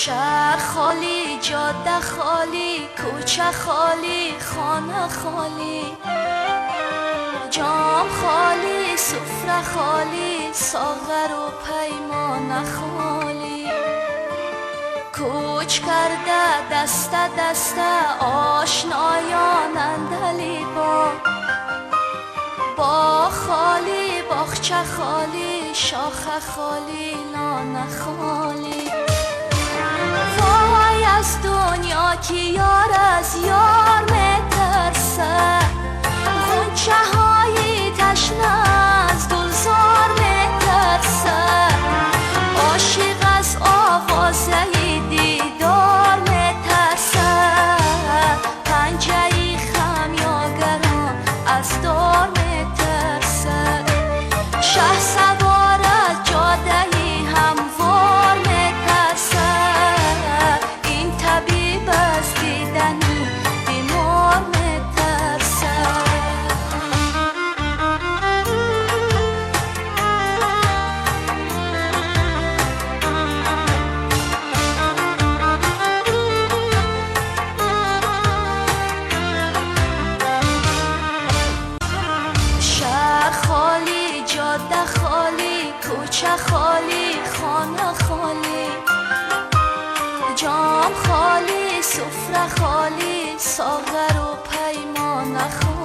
شهر خالی، جاده خالی، کوچه خالی، خانه خالی، جام خالی، سفره خالی، ساغر و پیمانه خالی. کوچ کرده دسته دسته آشنایان اندلی با خالی، باغچه خالی، شاخه خالی، لانه خالی. وای از دنیا که یار از یار میترسه، غنچه های تشنه از گلزار میترسه، عاشق از آوازه دیدار میترسه، پنجه خمیاگران از دار میترسه، شه سوار از جاده هموار میترسه، این طبیب از دیدن بیمار میترسه. شهر خالی، جاده خالی، کوچه خالی، خانه خالی، جام خالی، سفره خالی، ساغر و پیمانه خالی.